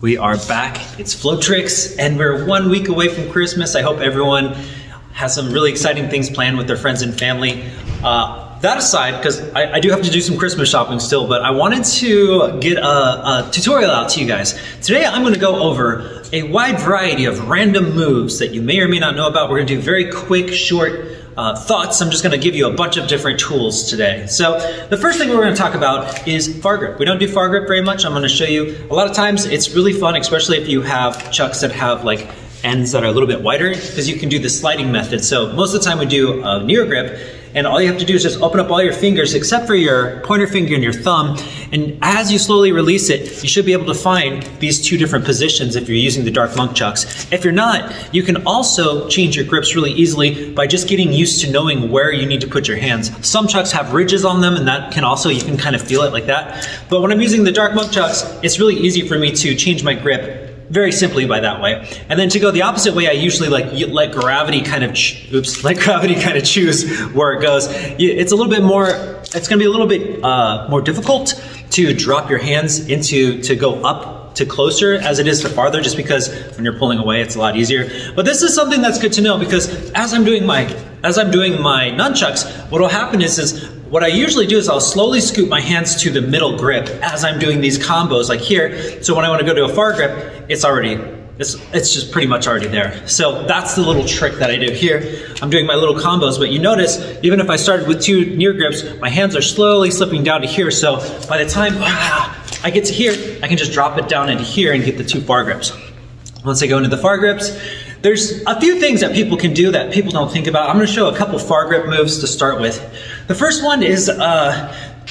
We are back. It's Floetrix, and we're 1 week away from Christmas. I hope everyone has some really exciting things planned with their friends and family. That aside, because I do have to do some Christmas shopping still, but I wanted to get a tutorial out to you guys. Today I'm going to go over a wide variety of random moves that you may or may not know about. We're going to do very quick, short thoughts. I'm just going to give you a bunch of different tools today. So the first thing we're going to talk about is far grip. We don't do far grip very much. I'm going to show you. A lot of times it's really fun, especially if you have chucks that have like ends that are a little bit wider, because you can do the sliding method. So most of the time we do a near grip, and all you have to do is just open up all your fingers except for your pointer finger and your thumb, and as you slowly release it, you should be able to find these two different positions if you're using the Dark Monk chucks. If you're not, you can also change your grips really easily by just getting used to knowing where you need to put your hands. Some chucks have ridges on them, and that can also, you can kind of feel it like that. But when I'm using the Dark Monk chucks, it's really easy for me to change my grip very simply by that way. And then to go the opposite way, I usually let gravity kind of choose where it goes. It's a little bit more, it's gonna be a little bit more difficult to drop your hands to go up to closer as it is to farther, just because when you're pulling away, it's a lot easier. But this is something that's good to know, because as I'm doing my nunchucks, what will happen is what I usually do is I'll slowly scoop my hands to the middle grip as I'm doing these combos like here. So when I want to go to a far grip, it's just pretty much already there. So that's the little trick that I do here. I'm doing my little combos, but you notice, even if I started with two near grips, my hands are slowly slipping down to here. So by the time I get to here, I can just drop it down into here and get the two far grips. Once I go into the far grips, there's a few things that people can do that people don't think about. I'm gonna show a couple far grip moves to start with. The first one is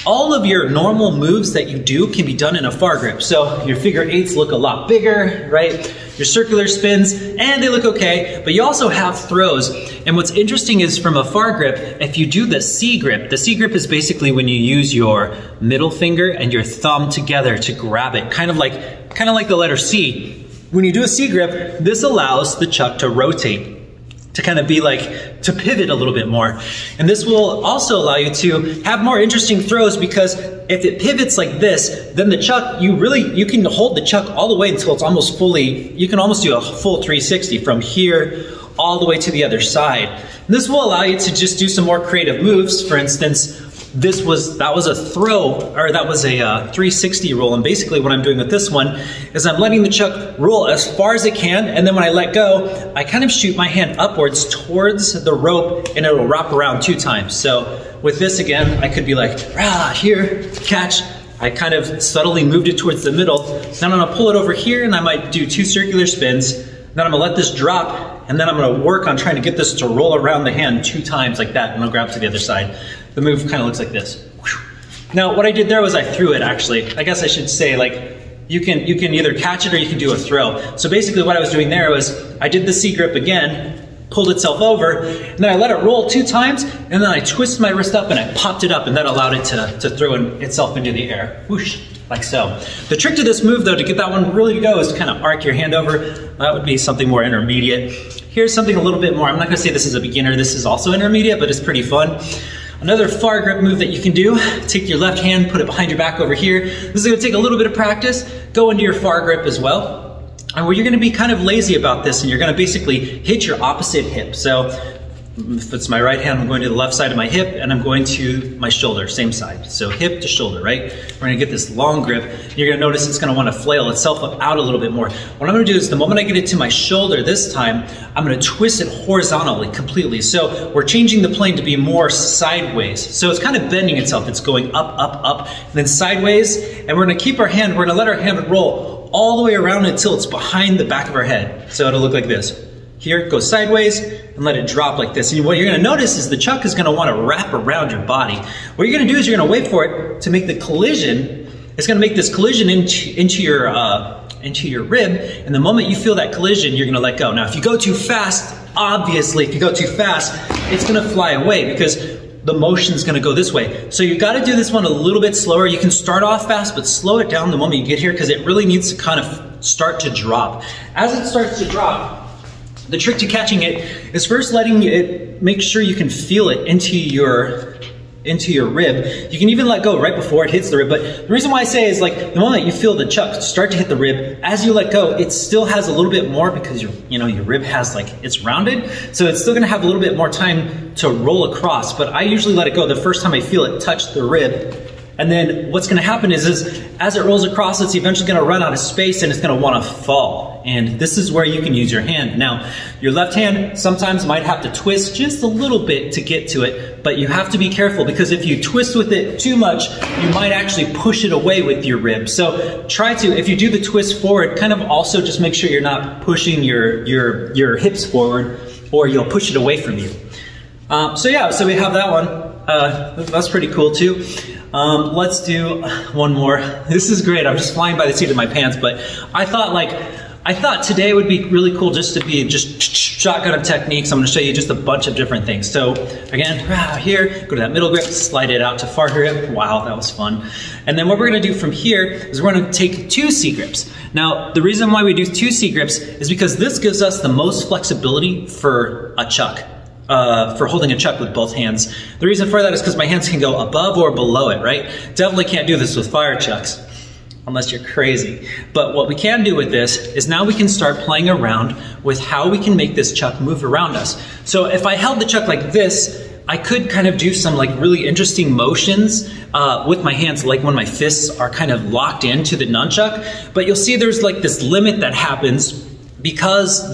all of your normal moves that you do can be done in a far grip. So your figure eights look a lot bigger, right? Your circular spins, and they look okay, but you also have throws. And what's interesting is from a far grip, if you do the C grip is basically when you use your middle finger and your thumb together to grab it, kind of like the letter C. When you do a C grip, this allows the chuck to rotate, to kind of be like, to pivot a little bit more. And this will also allow you to have more interesting throws, because if it pivots like this, then the chuck, you can hold the chuck all the way until it's almost fully, you can almost do a full 360 from here all the way to the other side. And this will allow you to just do some more creative moves. For instance, that was a throw, or that was a 360 roll, and basically what I'm doing with this one is I'm letting the chuck roll as far as it can, and then when I let go, I kind of shoot my hand upwards towards the rope, and it'll wrap around 2 times. So with this again, I could be like, here, catch. I kind of subtly moved it towards the middle. Then I'm gonna pull it over here, and I might do 2 circular spins. Then I'm gonna let this drop, and then I'm gonna work on trying to get this to roll around the hand 2 times like that, and I'll grab to the other side. The move kind of looks like this. Now, what I did there was I threw it, actually. I guess I should say, like, you can either catch it or you can do a throw. So basically what I was doing there was I did the C grip again, pulled itself over, and then I let it roll 2 times, and then I twisted my wrist up and I popped it up, and that allowed it to throw itself into the air. Whoosh, like so. The trick to this move, though, to get that one really to go, is to kind of arc your hand over. That would be something more intermediate. Here's something a little bit more, I'm not gonna say this is a beginner, this is also intermediate, but it's pretty fun. Another far grip move that you can do, take your left hand, put it behind your back over here. This is gonna take a little bit of practice. Go into your far grip as well. And where you're gonna be kind of lazy about this, and you're gonna basically hit your opposite hip. So if it's my right hand, I'm going to the left side of my hip, and I'm going to my shoulder, same side. So hip to shoulder, right? We're gonna get this long grip. You're gonna notice it's gonna wanna flail itself out a little bit more. What I'm gonna do is the moment I get it to my shoulder this time, I'm gonna twist it horizontally completely. So we're changing the plane to be more sideways. So it's kind of bending itself. It's going up, up, up, and then sideways. And we're gonna keep our hand, we're gonna let our hand roll all the way around until it's behind the back of our head. So it'll look like this. Here it goes sideways, and let it drop like this. And what you're gonna notice is the chuck is gonna wanna wrap around your body. What you're gonna do is you're gonna wait for it to make the collision. It's gonna make this collision into your rib, and the moment you feel that collision, you're gonna let go. Now, if you go too fast, obviously, if you go too fast, it's gonna fly away because the motion's gonna go this way. So you gotta do this one a little bit slower. You can start off fast, but slow it down the moment you get here, because it really needs to kind of start to drop. As it starts to drop, the trick to catching it is first letting it, make sure you can feel it into your into your rib. You can even let go right before it hits the rib, but the reason why I say is like the moment you feel the chuck start to hit the rib, as you let go, it still has a little bit more because your rib has like, it's rounded, so it's still gonna have a little bit more time to roll across, but I usually let it go the first time I feel it touch the rib. And then what's gonna happen is as it rolls across, it's eventually gonna run out of space and it's gonna wanna fall. And this is where you can use your hand. Now, your left hand sometimes might have to twist just a little bit to get to it, but you have to be careful because if you twist with it too much, you might actually push it away with your rib. So try to, if you do the twist forward, kind of also just make sure you're not pushing your hips forward or you'll push it away from you. So yeah, so we have that one. That's pretty cool too. Let's do one more. This is great. I'm just flying by the seat of my pants, but I thought today would be really cool just to be just shotgun of techniques. I'm gonna show you just a bunch of different things. So again, here, go to that middle grip, slide it out to far grip. Wow, that was fun. And then what we're gonna do from here is we're gonna take 2 C grips. Now, the reason why we do 2 C grips is because this gives us the most flexibility for a chuck. For holding a chuck with both hands. The reason for that is because my hands can go above or below it, right? Definitely can't do this with fire chucks, unless you're crazy. But what we can do with this is now we can start playing around with how we can make this chuck move around us. So if I held the chuck like this, I could kind of do some like really interesting motions with my hands, like when my fists are kind of locked into the nunchuck. But you'll see there's like this limit that happens because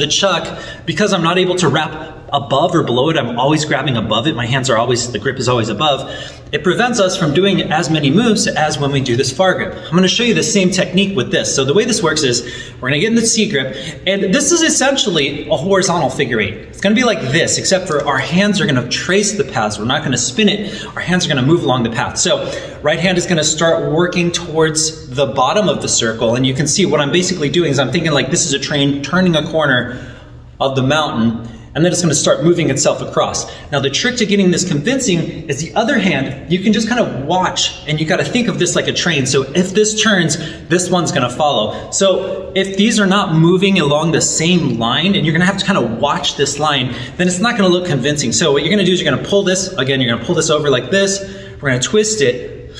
because I'm not able to wrap above or below it, I'm always grabbing above it. My hands are always, the grip is always above. It prevents us from doing as many moves as when we do this far grip. I'm gonna show you the same technique with this. So the way this works is, we're gonna get in the C grip, and this is essentially a horizontal figure 8. It's gonna be like this, except for our hands are gonna trace the paths. We're not gonna spin it, our hands are gonna move along the path. So right hand is gonna start working towards the bottom of the circle, and you can see what I'm basically doing is I'm thinking like this is a train turning a corner of the mountain, and then it's gonna start moving itself across. Now the trick to getting this convincing is the other hand, you can just kind of watch, and you gotta think of this like a train. So if this turns, this one's gonna follow. So if these are not moving along the same line, and you're gonna have to kind of watch this line, then it's not gonna look convincing. So what you're gonna do is you're gonna pull this, again, you're gonna pull this over like this, we're gonna twist it,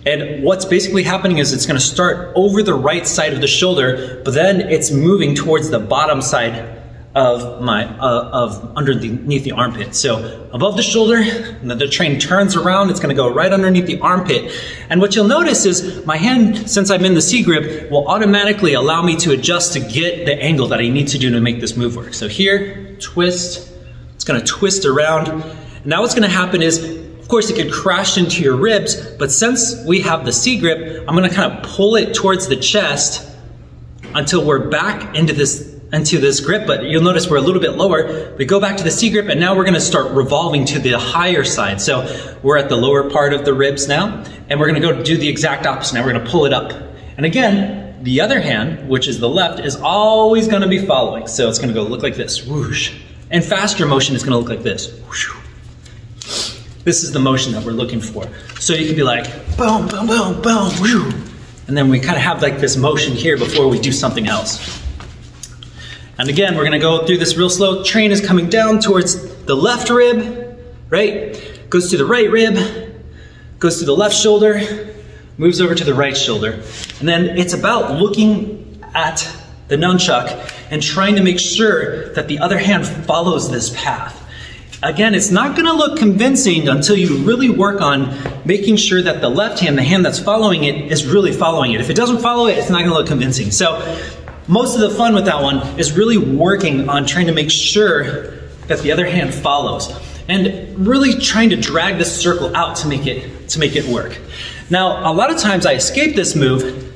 and what's basically happening is it's gonna start over the right side of the shoulder, but then it's moving towards the bottom side of underneath the armpit. So above the shoulder, and then the train turns around, it's gonna go right underneath the armpit. And what you'll notice is my hand, since I'm in the C grip, will automatically allow me to adjust to get the angle that I need to do to make this move work. So here, twist, it's gonna twist around. Now what's gonna happen is, of course it could crash into your ribs, but since we have the C grip, I'm gonna kind of pull it towards the chest until we're back into this grip, but you'll notice we're a little bit lower. We go back to the C grip, and now we're gonna start revolving to the higher side. So we're at the lower part of the ribs now, and we're gonna go do the exact opposite. Now we're gonna pull it up. And again, the other hand, which is the left, is always gonna be following. So it's gonna go look like this, whoosh. And faster motion is gonna look like this, whoosh. This is the motion that we're looking for. So you can be like, boom, boom, boom, boom, whoo. And then we kind of have like this motion here before we do something else. And again, we're gonna go through this real slow. Train is coming down towards the left rib, right? Goes to the right rib, goes to the left shoulder, moves over to the right shoulder. And then it's about looking at the nunchuck and trying to make sure that the other hand follows this path. Again, it's not gonna look convincing until you really work on making sure that the left hand, the hand that's following it, is really following it. If it doesn't follow it, it's not gonna look convincing. So most of the fun with that one is really working on trying to make sure that the other hand follows and really trying to drag this circle out to make it work. Now, a lot of times I escape this move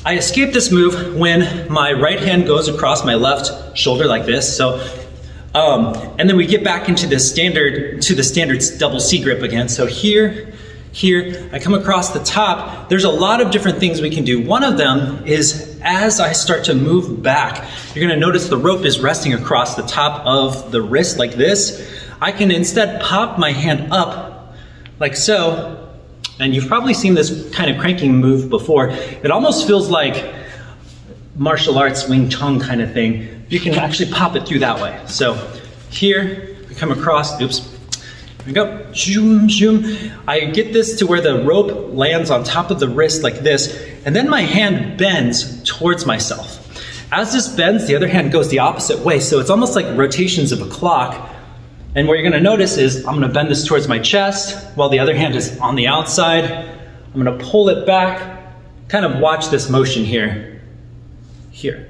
when my right hand goes across my left shoulder like this. So, and then we get back into the standard double C grip again. So here, I come across the top. There's a lot of different things we can do. One of them is as I start to move back, you're gonna notice the rope is resting across the top of the wrist like this. I can instead pop my hand up like so, and you've probably seen this kind of cranking move before. It almost feels like martial arts Wing Chun kind of thing. You can actually pop it through that way. So here, we come across, oops, we go, zoom, zoom. I get this to where the rope lands on top of the wrist like this, and then my hand bends towards myself. As this bends, the other hand goes the opposite way, so it's almost like rotations of a clock. And what you're gonna notice is I'm gonna bend this towards my chest while the other hand is on the outside. I'm gonna pull it back, kind of watch this motion here. Here.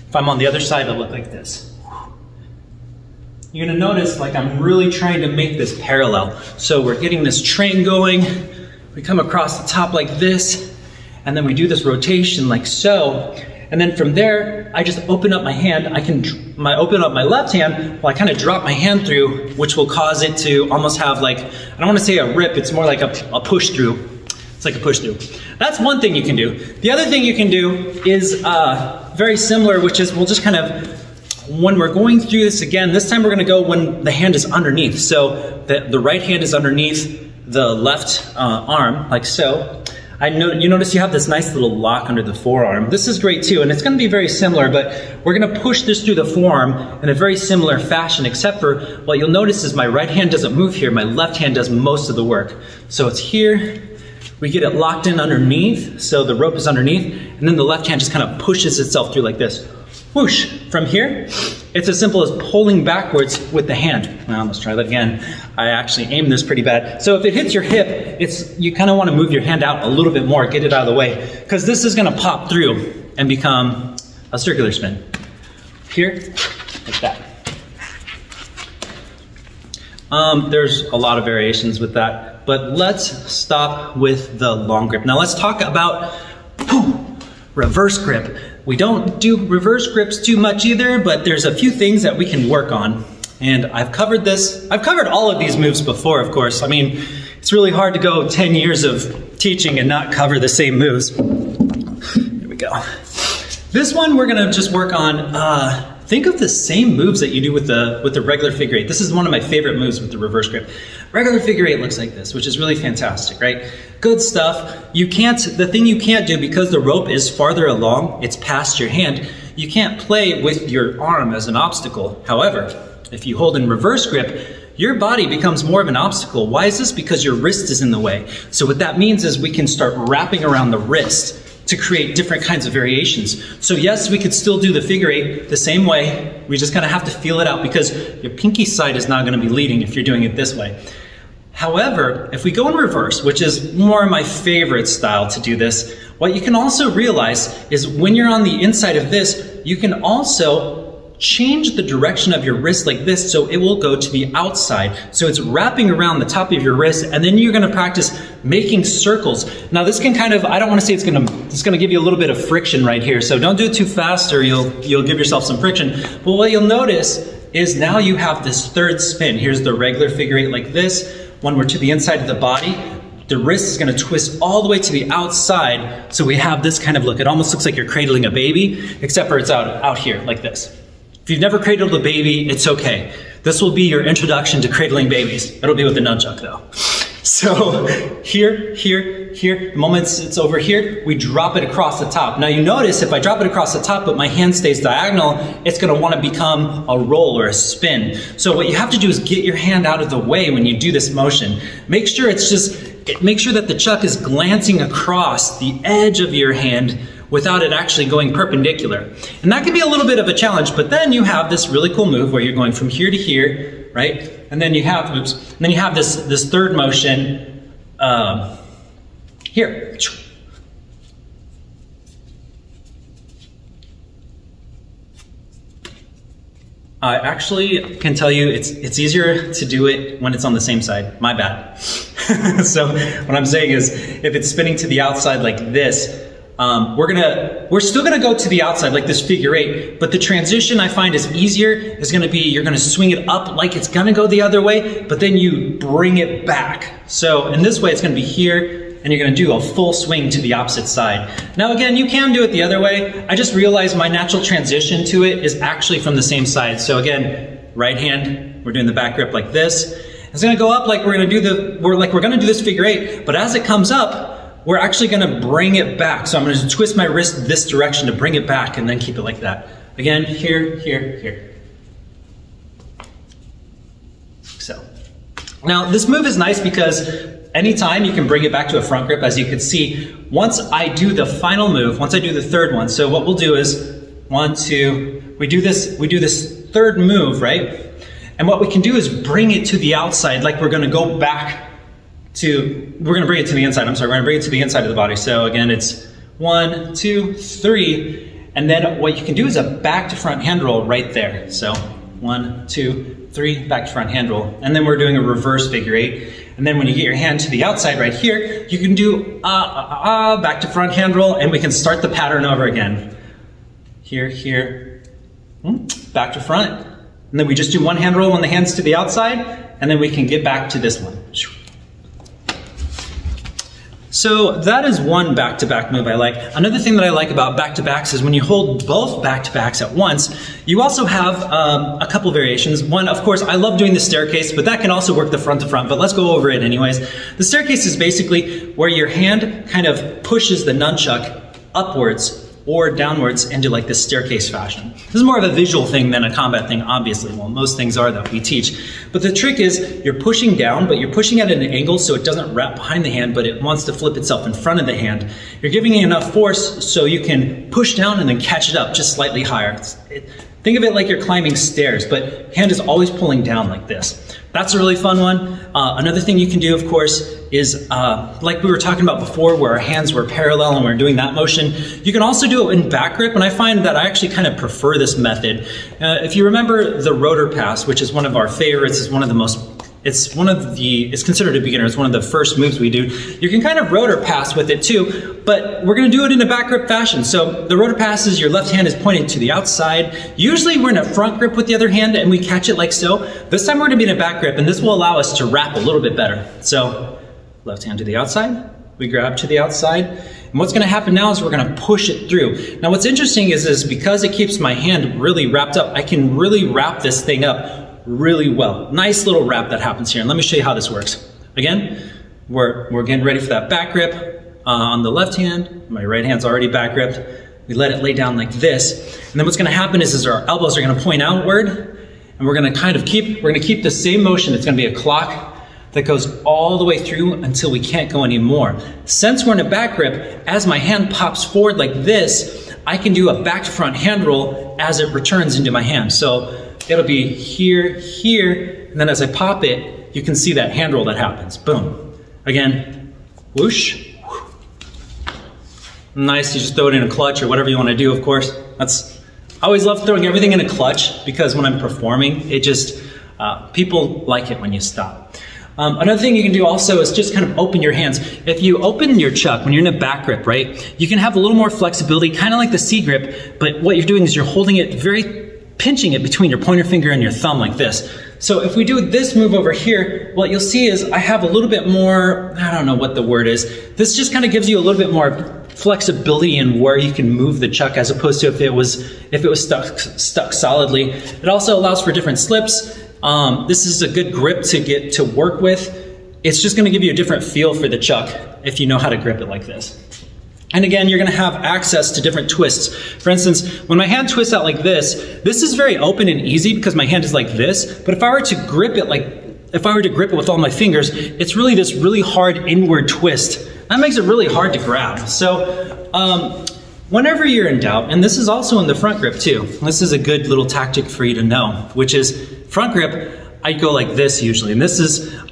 If I'm on the other side, it'll look like this. You're gonna notice like I'm really trying to make this parallel. So we're getting this train going, we come across the top like this, and then we do this rotation like so. And then from there, I just open up my hand. I can open up my left hand while I kind of drop my hand through, which will cause it to almost have like, I don't want to say a rip, it's more like a push through. It's like a push through. That's one thing you can do. The other thing you can do is very similar, which is we'll just kind of, when we're going through this again, this time we're gonna go when the hand is underneath. So the right hand is underneath the left arm, like so. You notice you have this nice little lock under the forearm. This is great too, and it's gonna be very similar, but we're gonna push this through the forearm in a very similar fashion, except for what you'll notice is my right hand doesn't move here, my left hand does most of the work. So it's here, we get it locked in underneath, so the rope is underneath, and then the left hand just kind of pushes itself through like this. Whoosh. From here, it's as simple as pulling backwards with the hand. Now let's try that again. I actually aimed this pretty bad. So if it hits your hip, you kind of want to move your hand out a little bit more, get it out of the way, because this is going to pop through and become a circular spin. Here, like that. There's a lot of variations with that, but let's stop with the long grip. Now let's talk about reverse grip. We don't do reverse grips too much either, but there's a few things that we can work on. And I've covered this. I've covered all of these moves before, of course. I mean, it's really hard to go 10 years of teaching and not cover the same moves. Here we go. This one we're gonna just work on, think of the same moves that you do with the regular figure eight. This is one of my favorite moves with the reverse grip. Regular figure eight looks like this, which is really fantastic, right? Good stuff. The thing you can't do, because the rope is farther along, it's past your hand, you can't play with your arm as an obstacle. However, if you hold in reverse grip, your body becomes more of an obstacle. Why is this? Because your wrist is in the way. So what that means is we can start wrapping around the wrist to create different kinds of variations. So yes, we could still do the figure eight the same way. We just kind of have to feel it out, because your pinky side is not going to be leading if you're doing it this way. However, if we go in reverse, which is more my favorite style to do this, what you can also realize is when you're on the inside of this, you can also change the direction of your wrist like this, so it will go to the outside. So it's wrapping around the top of your wrist, and then you're gonna practice making circles. Now this can kind of, I don't wanna say it's gonna give you a little bit of friction right here, so don't do it too fast or you'll give yourself some friction. But what you'll notice is now you have this third spin. Here's the regular figure eight like this. When we're to the inside of the body, the wrist is gonna twist all the way to the outside, so we have this kind of look. It almost looks like you're cradling a baby, except for it's out here like this. If you've never cradled a baby, it's okay. This will be your introduction to cradling babies. It'll be with the nunchuck though. So here, the moment it's over here, we drop it across the top. Now you notice if I drop it across the top but my hand stays diagonal, it's gonna wanna become a roll or a spin. So what you have to do is get your hand out of the way when you do this motion. Make sure make sure that the chuck is glancing across the edge of your hand without it actually going perpendicular. And that can be a little bit of a challenge, but then you have this really cool move where you're going from here to here, right? And then you have, this third motion here. I actually can tell you it's easier to do it when it's on the same side. My bad. So what I'm saying is if it's spinning to the outside like this, we're still gonna go to the outside like this figure eight, but the transition I find is easier is gonna be, you're gonna swing it up like it's gonna go the other way, but then you bring it back. So in this way, it's gonna be here, and you're gonna do a full swing to the opposite side. Now again, you can do it the other way. I just realized my natural transition to it is actually from the same side. So again, right hand, we're doing the back grip like this. It's gonna go up like we're gonna do this figure eight, but as it comes up, we're actually gonna bring it back. So I'm gonna twist my wrist this direction to bring it back and then keep it like that. Again, here, here, here. So, Now, this move is nice because anytime you can bring it back to a front grip, as you can see, once I do the final move, once I do the third one, so what we'll do is 1, 2, we do this third move, right? And what we can do is bring it to the outside, like we're gonna go back to, we're gonna bring it to the inside, I'm sorry, we're gonna bring it to the inside of the body. So again, it's 1, 2, 3, and then what you can do is a back to front hand roll right there. So 1, 2, 3, back to front hand roll. And then we're doing a reverse figure 8. And then when you get your hand to the outside right here, you can do back to front hand roll, and we can start the pattern over again. Here, here, back to front. And then we just do one hand roll when the hand's to the outside, and then we can get back to this one. So that is one back-to-back move I like. Another thing that I like about back-to-backs is when you hold both back-to-backs at once, you also have a couple variations. One, of course, I love doing the staircase, but that can also work the front to front, but let's go over it anyways. The staircase is basically where your hand kind of pushes the nunchuck upwards or downwards into like this staircase fashion. This is more of a visual thing than a combat thing, obviously. Well, most things are that we teach. But the trick is you're pushing down, but you're pushing at an angle so it doesn't wrap behind the hand, but it wants to flip itself in front of the hand. You're giving it enough force so you can push down and then catch it up just slightly higher. Think of it like you're climbing stairs, but hand is always pulling down like this. That's a really fun one. Another thing you can do, of course, is like we were talking about before, where our hands were parallel and we're doing that motion. You can also do it in back grip, and I find that I actually kind of prefer this method. If you remember the rotor pass, which is one of our favorites, is one of the most, it's considered a beginner, it's one of the first moves we do. You can kind of rotor pass with it too, but we're gonna do it in a back grip fashion. So the rotor pass is your left hand is pointing to the outside. Usually we're in a front grip with the other hand and we catch it like so. This time we're gonna be in a back grip, and this will allow us to wrap a little bit better. So left hand to the outside, we grab to the outside, and what's gonna happen now is we're gonna push it through. Now what's interesting is because it keeps my hand really wrapped up, I can really wrap this thing up really well. Nice little wrap that happens here, and let me show you how this works. Again, we're getting ready for that back grip on the left hand. My right hand's already back gripped. We let it lay down like this, and then what's gonna happen is our elbows are gonna point outward, and we're gonna keep the same motion. It's gonna be a clock that goes all the way through until we can't go anymore. Since we're in a back grip, as my hand pops forward like this, I can do a back to front hand roll as it returns into my hand. So it'll be here, here, and then as I pop it, you can see that hand roll that happens. Boom. Again, whoosh. Nice, you just throw it in a clutch or whatever you want to do, of course. I always love throwing everything in a clutch because when I'm performing, it just, people like it when you stop. Another thing you can do also is just kind of open your hands. If you open your chuck when you're in a back grip, right, you can have a little more flexibility, kind of like the C grip, but what you're doing is you're holding it pinching it between your pointer finger and your thumb like this. So if we do this move over here, what you'll see is I have a little bit more, I don't know what the word is. This just kind of gives you a little bit more flexibility in where you can move the chuck as opposed to if it was stuck solidly. It also allows for different slips. This is a good grip to get to work with. It's just gonna give you a different feel for the chuck if you know how to grip it like this. And again, you're gonna have access to different twists. For instance, when my hand twists out like this is very open and easy because my hand is like this, but if I were to grip it with all my fingers, it's really this really hard inward twist. That makes it really hard to grab. So, whenever you're in doubt, and this is also in the front grip too, this is a good little tactic for you to know, which is front grip, I go like this usually, and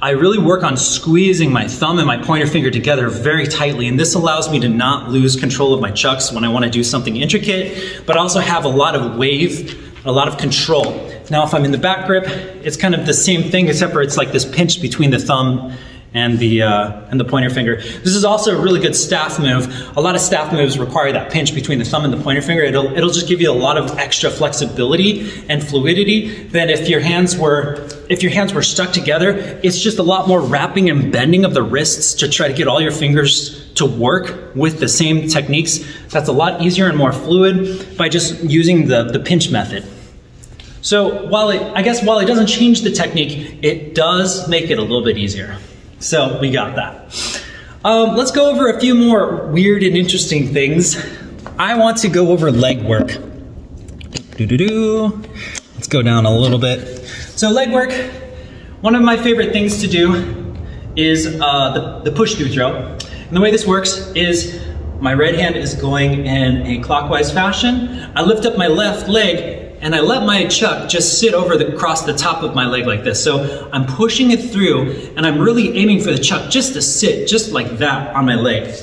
I really work on squeezing my thumb and my pointer finger together very tightly, and this allows me to not lose control of my chucks when I want to do something intricate, but also have a lot of wave, a lot of control. Now if I'm in the back grip, it's kind of the same thing, except for it's like this pinch between the thumb and the pointer finger. This is also a really good staff move. A lot of staff moves require that pinch between the thumb and the pointer finger. It'll just give you a lot of extra flexibility and fluidity than if your hands were stuck together. It's just a lot more wrapping and bending of the wrists to try to get all your fingers to work with the same techniques. That's a lot easier and more fluid by just using the pinch method. So while it doesn't change the technique, it does make it a little bit easier. So we got that. Let's go over a few more weird and interesting things. I want to go over leg work. Let's go down a little bit. So leg work, one of my favorite things to do is the push through throw. And the way this works is my right hand is going in a clockwise fashion. I lift up my left leg and I let my chuck just sit across the top of my leg like this. So I'm pushing it through and I'm really aiming for the chuck just to sit just like that on my leg.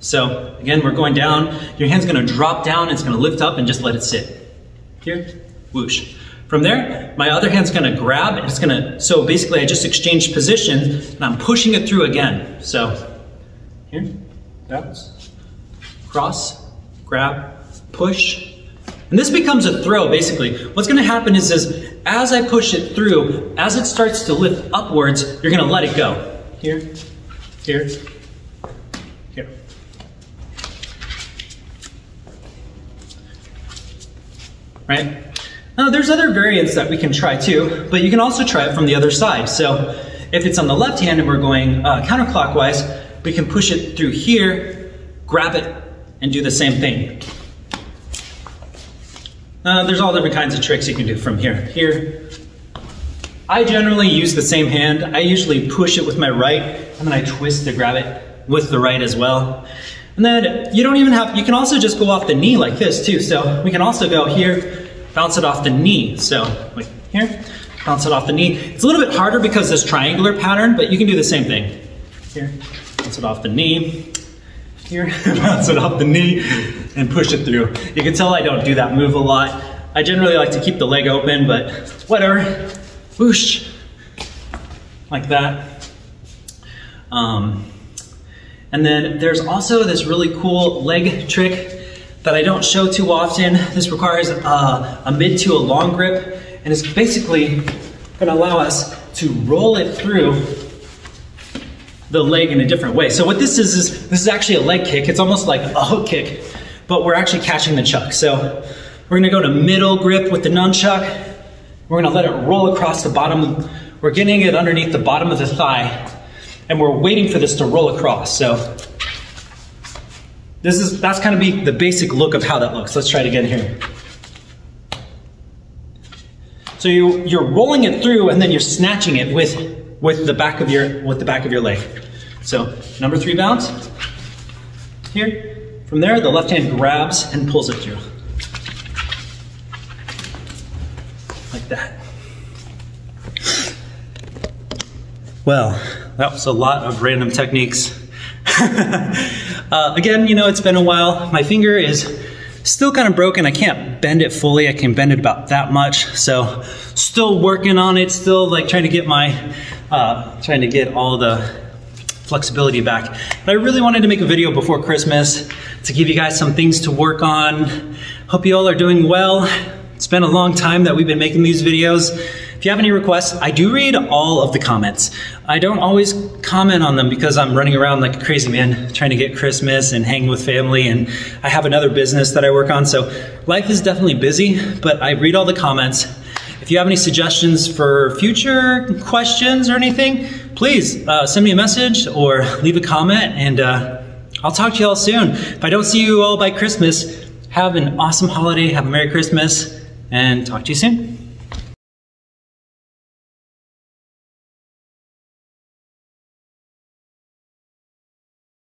So again, we're going down. Your hand's gonna drop down, it's gonna lift up and just let it sit. Here, whoosh. From there, my other hand's gonna grab and it's gonna, so basically I just exchanged positions and I'm pushing it through again. So here, bounce, cross, grab, push. And this becomes a throw basically. What's gonna happen is as I push it through, as it starts to lift upwards, you're gonna let it go. Here, here, here. Right? Now there's other variants that we can try too, but you can also try it from the other side. So if it's on the left hand and we're going counterclockwise, we can push it through here, grab it, and do the same thing. There's all different kinds of tricks you can do from here. Here, I generally use the same hand. I usually push it with my right, and then I twist to grab it with the right as well. And then you don't even have, you can also just go off the knee like this too. So we can also go here, bounce it off the knee. So like here, bounce it off the knee. It's a little bit harder because this triangular pattern, but you can do the same thing. Here, bounce it off the knee. Here, bounce it off the knee and push it through. You can tell I don't do that move a lot. I generally like to keep the leg open, but whatever. Whoosh, like that. And then there's also this really cool leg trick that I don't show too often. This requires a mid to a long grip, and it's basically gonna allow us to roll it through the leg in a different way. So what this is this is actually a leg kick. It's almost like a hook kick, but we're actually catching the chuck. So we're gonna go to middle grip with the nunchuck. We're gonna let it roll across the bottom. We're getting it underneath the bottom of the thigh, and we're waiting for this to roll across. So that's kind of be the basic look of how that looks. Let's try it again here. So you're rolling it through, and then you're snatching it with the back of your leg. So number 3 bounce here. From there, the left hand grabs and pulls it through. Like that. Well, that was a lot of random techniques. Again, you know, it's been a while. My finger is still kind of broken. I can't bend it fully. I can bend it about that much. So still working on it, still like trying to get all the flexibility back. But I really wanted to make a video before Christmas to give you guys some things to work on. Hope you all are doing well. It's been a long time that we've been making these videos. If you have any requests, I do read all of the comments. I don't always comment on them because I'm running around like a crazy man trying to get Christmas and hang with family, and I have another business that I work on, so life is definitely busy, but I read all the comments. If you have any suggestions for future questions or anything, please send me a message or leave a comment, and I'll talk to you all soon. If I don't see you all by Christmas, have an awesome holiday, have a Merry Christmas, and talk to you soon.